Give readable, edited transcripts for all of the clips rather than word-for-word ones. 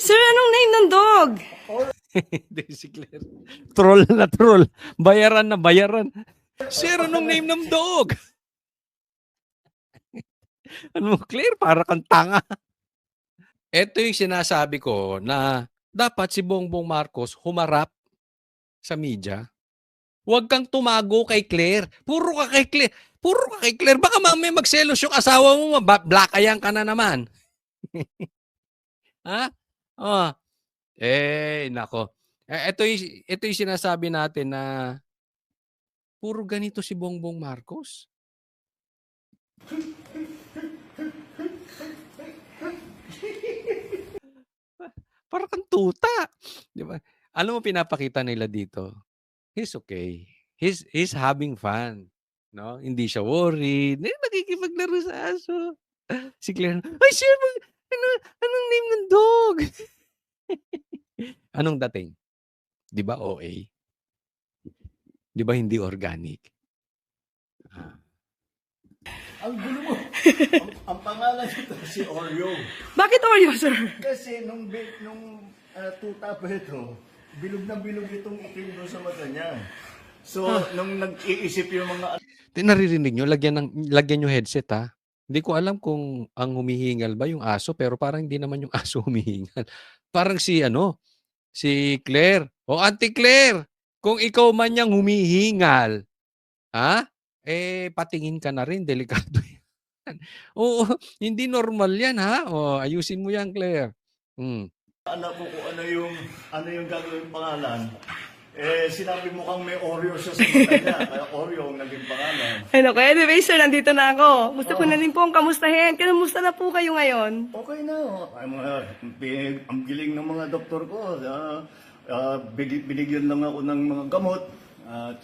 Sir, anong name ng dog? Hindi si Claire. Troll na troll. Bayaran na bayaran. Sir, anong name ng dog? Ano, Claire, para kang tanga. Ito yung sinasabi ko na dapat si Bongbong Marcos humarap sa media. Huwag kang tumago kay Claire. Puro ka kay Claire. Puro ka kay Claire. Baka mamaya magselos yung asawa mo, blackayan ka na naman. Ha? Oh. Nako. Ito yung sinasabi natin na puro ganito si Bongbong Marcos. Para kang tuta. Di ba? Alam mo pinapakita nila dito? He's okay. He's having fun. No? Hindi siya worried. Nakikipaglaro sa aso. Si Claire, ay sir, anong name ng dog? Anong dating? Di ba OA? Di ba hindi organic? Ang gulo mo. ang pangalan nito si Oreo. Bakit Oreo, sir? Kasi nung tuta pa ito, bilog na bilog itong itim doon sa mata niya. So, nung nag-iisip yung mga... Naririnig nyo, lagyan nyo headset ha. Hindi ko alam kung ang humihingal ba yung aso, pero parang hindi naman yung aso humihingal. Parang si Claire. O Auntie Claire, kung ikaw man yang humihingal, ha? Patingin ka na rin, delikado yan. Oo, hindi normal yan ha. O, ayusin mo yan, Claire. Anak ko kung ano yung gagawin pangalan. Sinabi mo kang may Oreo siya sa mata niya, kaya Oreo ang naging pangalan. Ay, naku. Anyway, sir, nandito na ako. Gusto ko na rin po ang kamustahin. Kamusta na po kayo ngayon? Okay na. Ang giling ng mga doktor ko. Binigyan lang ako ng mga gamot.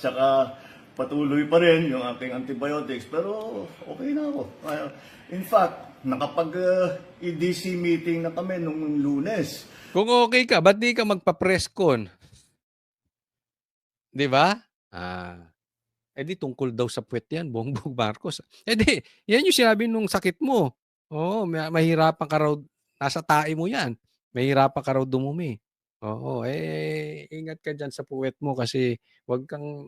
Tsaka patuloy pa rin yung aking antibiotics. Pero okay na ako. In fact, nakapag-EDC meeting na kami nung Lunes. Kung okay ka, ba't di ka magpa-press con? Di ba? Di tungkol daw sa puwet yan, Bongbong Marcos. Di, yan yung sinabi nung sakit mo. Oo, mahirapan ka raw, nasa tae mo yan. Mahirapan ka raw dumumi. Oo, ingat ka dyan sa puwet mo kasi wag kang,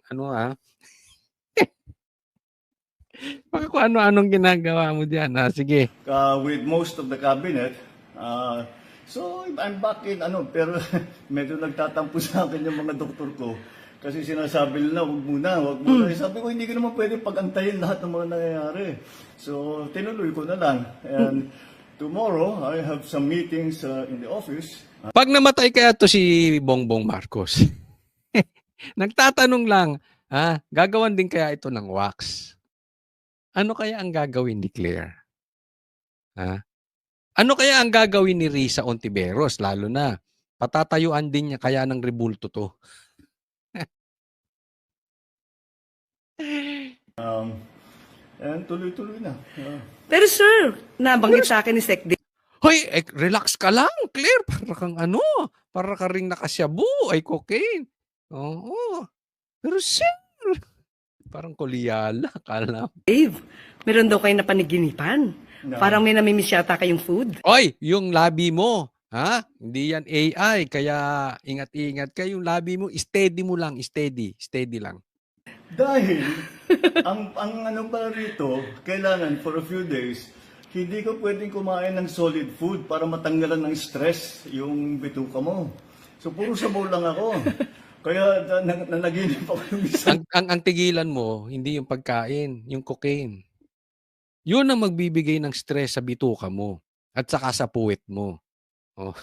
baka kung ano-anong ginagawa mo dyan. Sige. With most of the cabinet. So, I'm back in, pero medyo nagtatampo sa akin yung mga doktor ko. Kasi sinasabi nila, wag muna. Sabi ko, hindi ko naman pwede pagantayin lahat ng mga nangyayari. So, tinuloy ko na lang. And tomorrow, I have some meetings in the office. Pag namatay kaya to si Bongbong Marcos, nagtatanong lang, gagawan din kaya ito ng wax? Ano kaya ang gagawin ni Claire? Ano kaya ang gagawin ni Risa Ontiveros? Lalo na, patatayuan din niya kaya ng rebulto to. And tuloy-tuloy na. Pero sir, nabanggit sa akin ni Sec D. Hoy, relax ka lang, Claire. Para kang para ka ring nakasyabu, ay cocaine. Oo. Pero sir, parang koliyala, kala. Dave, meron daw kayo napaniginipan. No. Parang may namimiss yata kayong food. Oy, yung labi mo, hindi yan AI, kaya ingat-ingat ka. Yung labi mo, steady mo lang, steady lang. Dahil, ang pa rito, kailangan for a few days, hindi ka pwedeng kumain ng solid food para matanggalan ng stress yung bituka mo. So, puro sabaw lang ako. Kaya nanaginip ako yung isang... Ang tigilan mo, hindi yung pagkain, yung cocaine. Yun ang magbibigay ng stress sa bituka mo at saka sa puwet mo.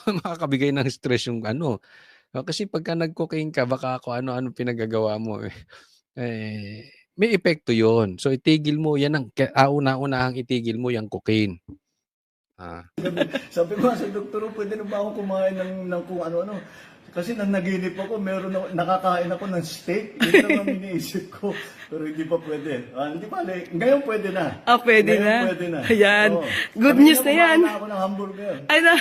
Makakabigay ng stress yung Kasi pagka nag-cocaine ka, baka ako ano-ano pinagagawa mo. May epekto yon. So itigil mo, yan ang una-unahang itigil mo yung cocaine. Sabi ko sa doktor, pwede na ba akong kumain ng kung ano-ano? Kasi nang naginip ako, nakakain ako ng steak. Yun lang ang iniisip ko. Pero hindi pa pwede. Hindi pa, ngayon pwede na. Pwede ngayon na. Pwede na. Ayan. Oo. Good news na yan. Kumain na ako ng hamburger. Ay, na.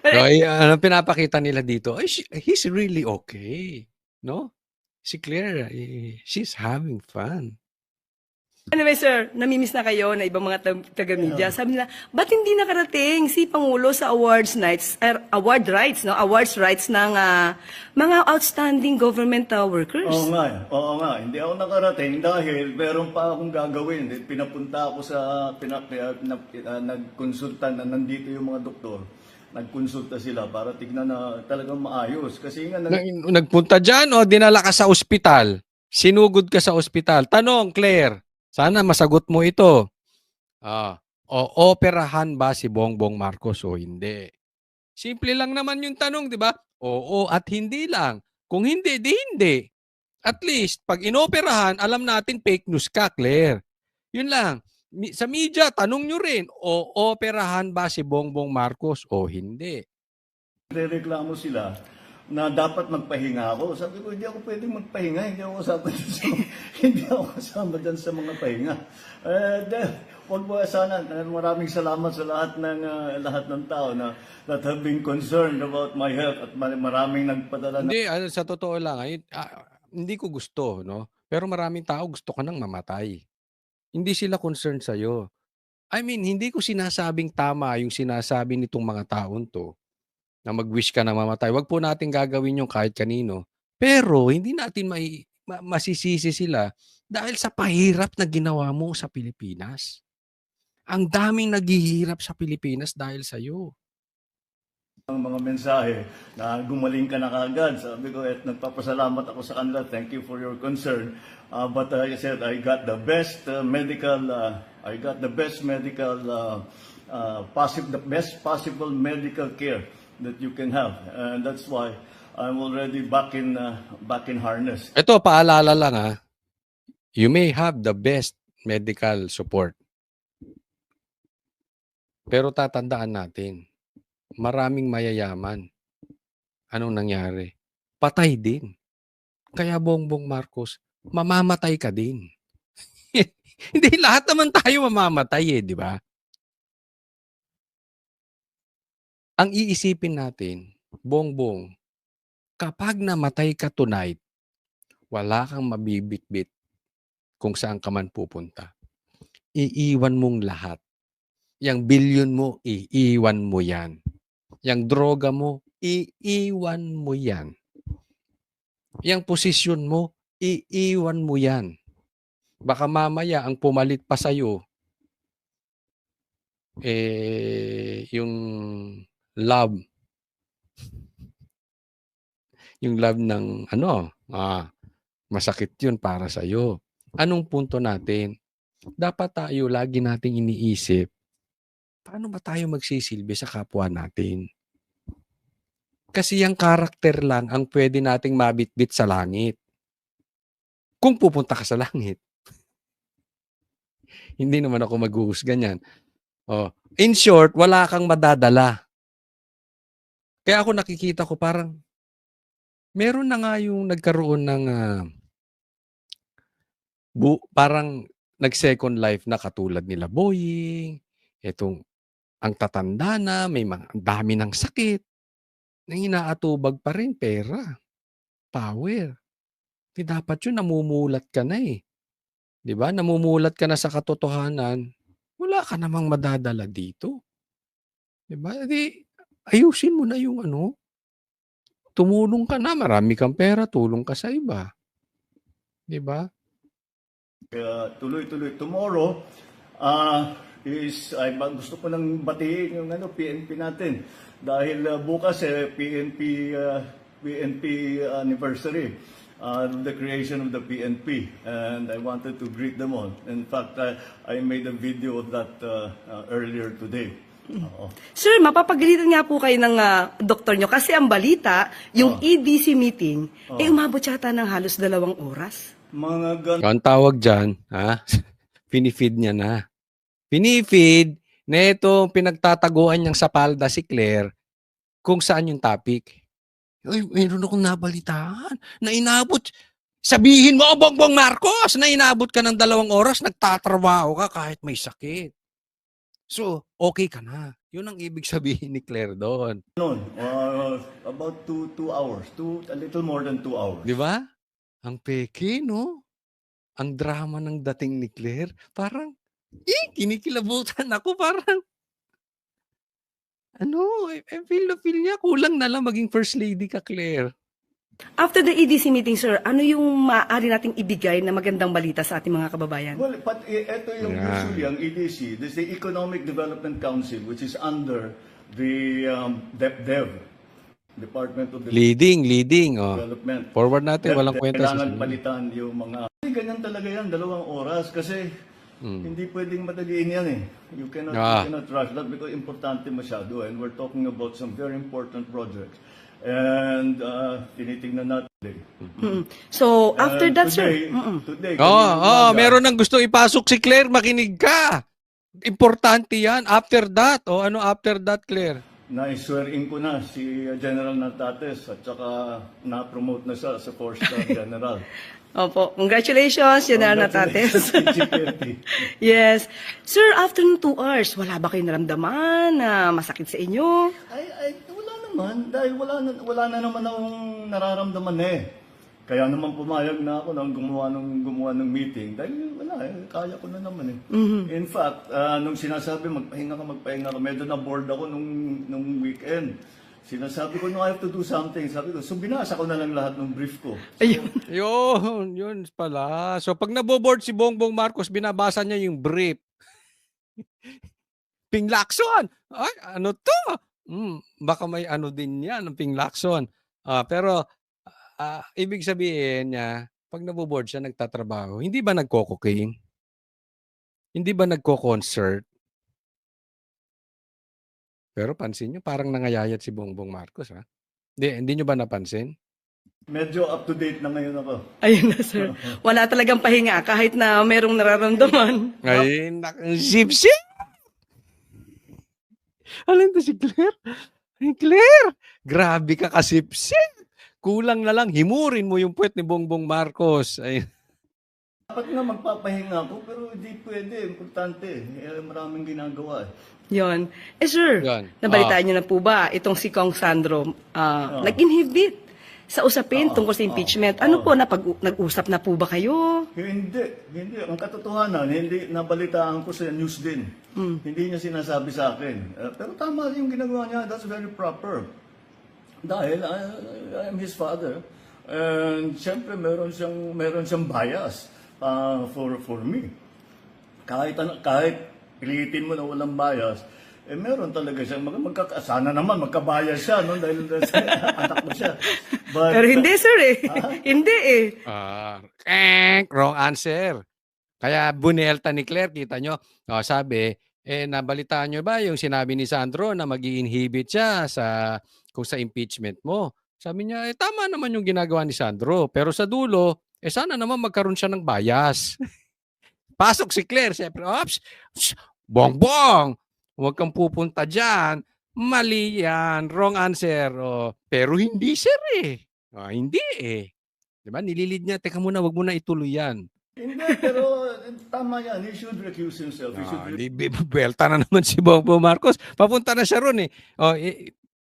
So, ang pinapakita nila dito, he's really okay. No? Si Claire, she's having fun. Anyway, sir, namimiss na kayo na ibang mga taga-media. Sabi nila, ba't hindi nakarating si Pangulo sa awards nights, awards rights ng mga outstanding government workers? Oo nga, oo nga. Hindi ako nakarating dahil meron pa akong gagawin. Pinapunta ako sa, nagkonsulta na nandito yung mga doktor. Nagkonsulta sila para tignan na talagang maayos. Kasi nga, Nagpunta dyan o dinala ka sa ospital? Sinugod ka sa ospital? Tanong, Claire. Sana masagot mo ito. O operahan ba si Bongbong Marcos o hindi? Simple lang naman yung tanong, di ba? Oo at hindi lang. Kung hindi, di hindi. At least, pag inoperahan, alam natin fake news ka, Claire. Yun lang. Sa media, tanong nyo rin, o operahan ba si Bongbong Marcos o hindi? reklamo sila na dapat magpahinga ako. Sabi ko, hindi ako pwedeng magpahinga. Hindi ako kasama dyan sa mga pahinga. Wag mo sana. Maraming salamat sa lahat ng tao that have been concerned about my health at maraming nagpadala na. Hindi, sa totoo lang, hindi ko gusto, no? Pero maraming tao gusto ka nang mamatay. Hindi sila concerned sa'yo. I mean, hindi ko sinasabing tama yung sinasabi nitong mga taon to na mag-wish ka na mamatay. Wag po natin gagawin yung kahit kanino. Pero hindi natin masisisi sila dahil sa pahirap na ginawa mo sa Pilipinas. Ang daming naghihirap sa Pilipinas dahil sa'yo. Ang mga mensahe na gumaling ka na kagad. Sabi ko, nagpapasalamat ako sa kanila. Thank you for your concern. But like I said, I got the best the best possible medical care that you can have. And that's why I'm already back in harness. Ito, paalala lang you may have the best medical support. Pero tatandaan natin, maraming mayayaman. Anong nangyari? Patay din. Kaya Bongbong Marcos, mamamatay ka din. Hindi, lahat naman tayo mamamatay di ba? Ang iisipin natin, Bongbong, kapag namatay ka tonight, wala kang mabibitbit kung saan ka man pupunta. Iiwan mong lahat. Yang bilyon mo, iiwan mo yan. Yang droga mo, iiwan mo yan. Yang posisyon mo, iiwan mo yan. Baka mamaya ang pumalit pa sa'yo, yung love. Yung love ng masakit yun para sa'yo. Anong punto natin? Dapat tayo lagi nating iniisip, paano ba tayo magsisilbi sa kapwa natin? Kasi yung karakter lang ang pwede nating mabitbit sa langit. Kung pupunta ka sa langit. Hindi naman ako maghuhusga niyan. In short, wala kang madadala. Kaya ako nakikita ko parang meron na nga yung nagkaroon ng parang nag-second life na katulad nila Boying, ang tatanda na, may dami ng sakit, na inaatubag pa rin pera, power. Di dapat yun, namumulat ka na Di ba? Namumulat ka na sa katotohanan, wala ka namang madadala dito. Di ba? Di, ayusin mo na yung tumulong ka na, marami kang pera, tulong ka sa iba. Di ba? Kaya tuloy-tuloy. Tomorrow, gusto ko nang batiin yung PNP natin. Dahil bukas PNP anniversary. The creation of the PNP, and I wanted to greet them all. In fact, I made a video of that earlier today. Sir, mapapagalitan nga po kayo ng doktor nyo kasi ang balita, yung EDC meeting, umabot yata ng halos 2 oras. Ang tawag dyan, pinifeed niya na. Pinifeed na itong pinagtataguan niyang sa palda si Claire kung saan yung topic. Uy, mayroon akong nabalitaan na inabot. Sabihin mo, Bongbong Marcos, na inabot ka ng 2 oras, nagtatrabaho ka kahit may sakit. So, okay ka na. Yun ang ibig sabihin ni Claire doon. About 2 hours. A little more than 2 hours. Di ba? Ang peke, no? ang drama ng dating ni Claire. Parang, kinikilabutan ako. Parang, I feel na feel niya. Kulang na lang maging first lady ka, Claire. After the EDC meeting, sir, ano yung maaari nating ibigay na magandang balita sa ating mga kababayan? Well, but ito yung Yeah. usually ang EDC, this is the Economic Development Council, which is under the DepDev, Department of Leading. Oh. Development. Forward natin, walang kwenta sa Kailangan palitan yung mga... Ganyan talaga yan, 2 oras kasi hindi pwedeng madaliin yan eh. You cannot rush that because importante masyado and we're talking about some very important projects. And tinitingnan natin. So, after that, sir, Today, Meron nang gusto ipasok si Claire, makinig ka. Importante yan. After that, ano after that, Claire? na-swear-in ko na si General Natates at saka na-promote na siya sa 4-star General. opo, congratulations, General Natates. Congratulations, Yes. Sir, after ng 2 hours, wala ba kayong naramdaman na masakit sa inyo? ay, wala naman. Dahil wala na naman akong nararamdaman eh. Kaya naman pumayag na ako nang gumawa ng meeting. Dahil wala kaya ko na naman eh. In fact, nung sinasabi, magpahinga ka, medyo na-bored ako nung weekend. Sinasabi ko, no, I have to do something. Sabi ko, so binasa ko na lang lahat ng brief ko. Ayun. Yun pala. So pag naboboard si Bongbong Marcos, binabasa niya yung brief. Ping Lacson! Ay, ano to? Baka may ano din yan, ng Ping Lacson. Pero ibig sabihin niya, pag naboboard siya, nagtatrabaho, hindi ba nagko-cocaine? Hindi ba nagko-concert? Pero pansin nyo, parang nangayayat si Bongbong Marcos, ha? Hindi nyo ba napansin? Medyo up-to-date na ngayon ako. Ayun na, sir. Wala talagang pahinga kahit na merong nararamdaman. Ay, sip-sip! Alin to si Claire? Ay, Claire! Grabe ka kasip-sip! Kulang na lang, himurin mo yung puwet ni Bongbong Marcos. Ay. Dapat nga magpapahinga ako, pero hindi pwede. Importante. Maraming ginagawa eh. Yon. Sir, Yan. nabalitaan niyo na po ba itong si Kong Sandro nag-inhibit sa usapin tungkol sa impeachment? Ano po, nag-usap na po ba kayo? Hindi. Ang katotohanan, hindi nabalitaan ko sa news din. Hindi niya sinasabi sa akin. Pero tama yung ginagawa niya. That's very proper. Dahil I am his father. And siyempre meron siyang bias for me. Kahit pilitin mo na walang bias, meron talaga siya. Sana naman magkabias siya, no? Dahil anak mo siya. But, Pero hindi, sir eh. Hindi eh. Wrong answer. Kaya bunelta ni Claire, kita nyo, sabi, nabalitaan nyo ba yung sinabi ni Sandro na mag-i-inhibit siya kung sa impeachment mo? Sabi niya, tama naman yung ginagawa ni Sandro. Pero sa dulo, sana naman magkaroon siya ng bias. Pasok si Claire, siyempre, Bongbong, huwag kang pupunta dyan. Mali yan, wrong answer. Pero hindi, sir eh. Hindi eh. Diba? Nililid niya, teka muna, wag mo na ituloy yan. Hindi, pero tama yan. He should recuse himself. Belta na naman si Bongbong Marcos. Papunta na siya ron eh.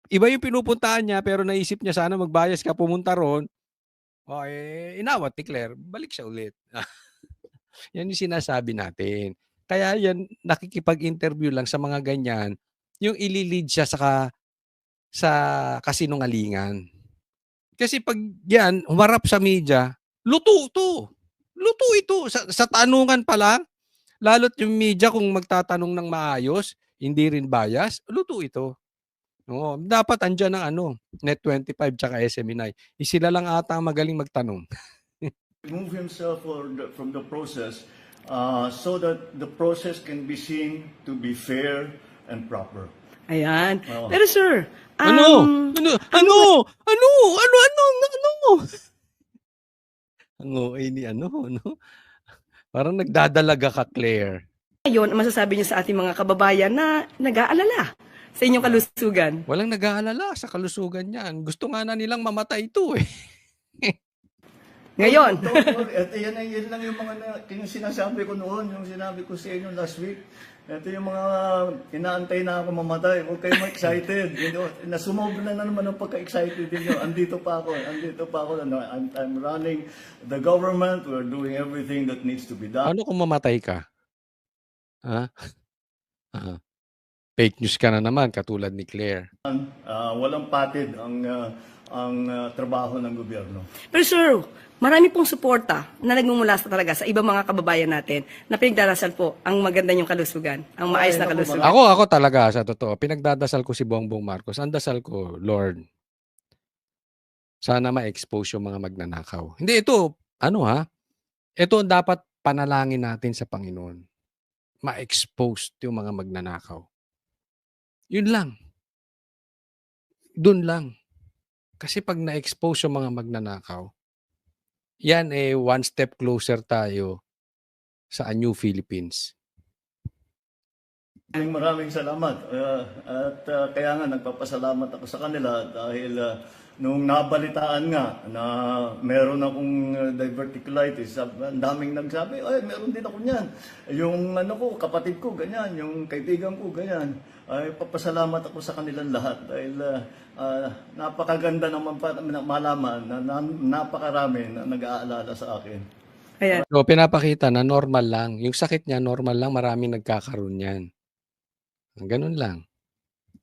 Iba yung pinupuntahan niya, pero naisip niya sana magbayas ka, pumunta ron. Inawat ni Claire, balik siya ulit. Yan yung sinasabi natin. Kaya yan, nakikipag-interview lang sa mga ganyan, yung ililid siya sa kasinungalingan. Kasi pag yan, humarap sa media, luto ito. Sa tanungan pa lang, lalo't yung media kung magtatanong ng maayos, hindi rin bias, luto ito. Oo, dapat andyan ang Net25 tsaka SMNI. Sila lang ata ang magaling magtanong. Remove himself from the process so that the process can be seen to be fair and proper. Ayan. Pero sir, Ano? Parang nagdadalaga ka, Claire. ngayon, masasabi niyo sa ating mga kababayan na nag-aalala sa inyong kalusugan? Walang nag-aalala sa kalusugan niyan. Gusto nga na nilang mamatay ito eh. Ngayon. Ito yan lang yung mga yung sinasabi ko noon, yung sinabi ko sa inyo last week. Ito yung mga inaantay na ako mamatay. Huwag kayong excited. Nasumobra na naman ang pagka-excited niyo. Andito pa ako. Ano, I'm running the government. We're doing everything that needs to be done. Ano kung mamatay ka? Ha? Fake news ka na naman, katulad ni Claire. Walang patid ang trabaho ng gobyerno. Pero sir, marami pong suporta na nagmumula talaga sa ibang mga kababayan natin na pinagdarasal po ang maganda niyong kalusugan, ang maayos na Ay, naku, kalusugan. Ako talaga, sa totoo, pinagdadasal ko si Bongbong Marcos. Ang dasal ko, Lord, sana ma-expose yung mga magnanakaw. Hindi, ito, ito ang dapat panalangin natin sa Panginoon. Ma-expose yung mga magnanakaw. Yun lang. Doon lang. Kasi pag na-expose yung mga magnanakaw, yan one step closer tayo sa A New Philippines. Maraming salamat. Kaya nga nagpapasalamat ako sa kanila dahil nung nabalitaan nga na meron akong diverticulitis, ang daming nagsabi, ay meron din ako niyan. Yung kapatid ko ganyan, yung kaibigan ko ganyan. Ay papasalamat ako sa kanilang lahat dahil napakaganda naman malaman na napakarami na nag-aalala sa akin. Ayan. So, pinapakita na normal lang. Yung sakit niya, normal lang. Maraming nagkakaroon yan. Ganun lang.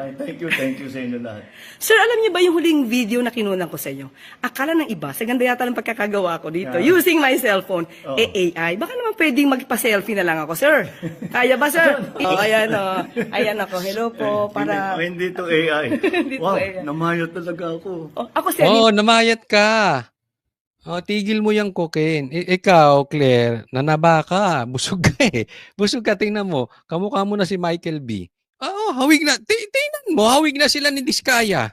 Ay, thank you sa inyo lahat. Sir, alam niyo ba yung huling video na kinunan ko sa inyo? Akala ng iba, sa ganda yata ng pagkakagawa ko dito, using my cellphone, Oo. AI, baka naman pwedeng magpa-selfie na lang ako, sir. Kaya ba, sir? Ayan o. Ayan ako. Hello po. Para... Hindi to AI. Hindi to Wow, AI. namayot talaga ako. Oh, ako, sir. Namayat ka. Tigil mo yung cocaine. Ikaw, Claire, nanaba ka. Busog ka eh. Busog ka, tingnan mo. Kamukha mo na si Michael B. Hawig na. Tingnan mo, hawig na sila ni Diskaya.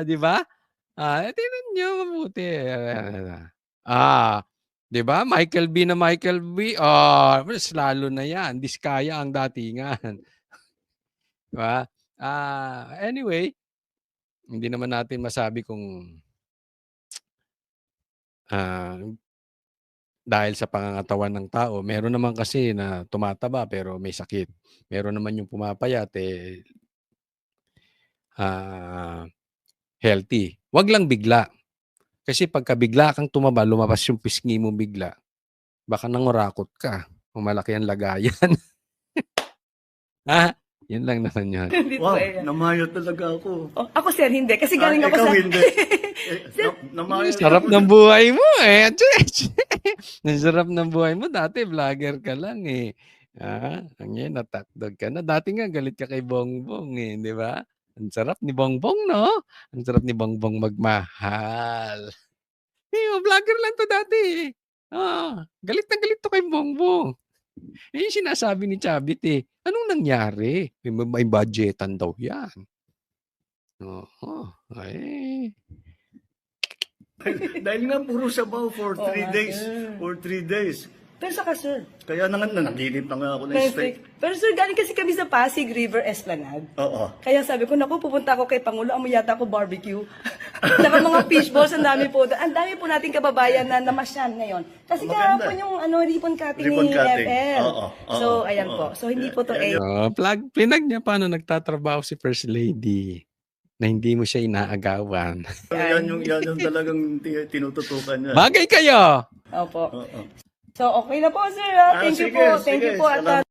Di ba? Tingnan nyo mabuti. Di ba? Michael B na Michael B. Mas lalo na yan. Diskaya ang datingan. Di ba? Anyway, hindi naman natin masabi kung dahil sa pangangatawan ng tao. Meron naman kasi na tumataba pero may sakit. Meron naman yung pumapayat healthy. Wag lang bigla. Kasi pagka bigla kang tumaba, lumabas yung pisngi mo bigla, baka nangurakot ka. Malaki ang lagayan. Yun lang naman yun. Hindi to Wow, AI. namayot talaga ako. Oh, ako, sir, hindi. Kasi galing ako Ikaw sa... hindi. Namayot Sarap ako. ng buhay mo eh. Ang sarap ng buhay mo. Dati vlogger ka lang eh. Ngayon natakdog ka na. Dati nga galit ka kay Bongbong eh. Di ba? Ang sarap ni Bongbong, no? Ang sarap ni Bongbong magmahal. Vlogger lang to dati eh. Galit na galit to kay Bongbong. Yung sinasabi ni Chavit eh. Anong nangyari? May budgetan daw yan. Dahil nga puro sabaw for 3 nga, days. sir. For 3 days. Pero saka, sir. Kaya naginip na nga ako ng steak. Pero sir, galing kasi kami sa Pasig River Esplanade. Oo. Kaya sabi ko, naku, pupunta ako kay Pangulo, amoy yata ako barbecue. Saka mga fishballs, ang dami po. Ang dami po nating kababayan na namasyan ngayon. Kasi Maganda. kahapon yung ribbon cutting Ribbon ni cutting. FL. Oo, oo, So, ayan oo. po. So, hindi po to Pinag niya paano nagtatrabaho si First Lady na hindi mo siya inaagawan. Yan yung talagang tinututukan niya. Bagay kayo! Opo. Oo. So, okay na po, sir. Thank you Sige, po. Thank sige. you po. At Salamat.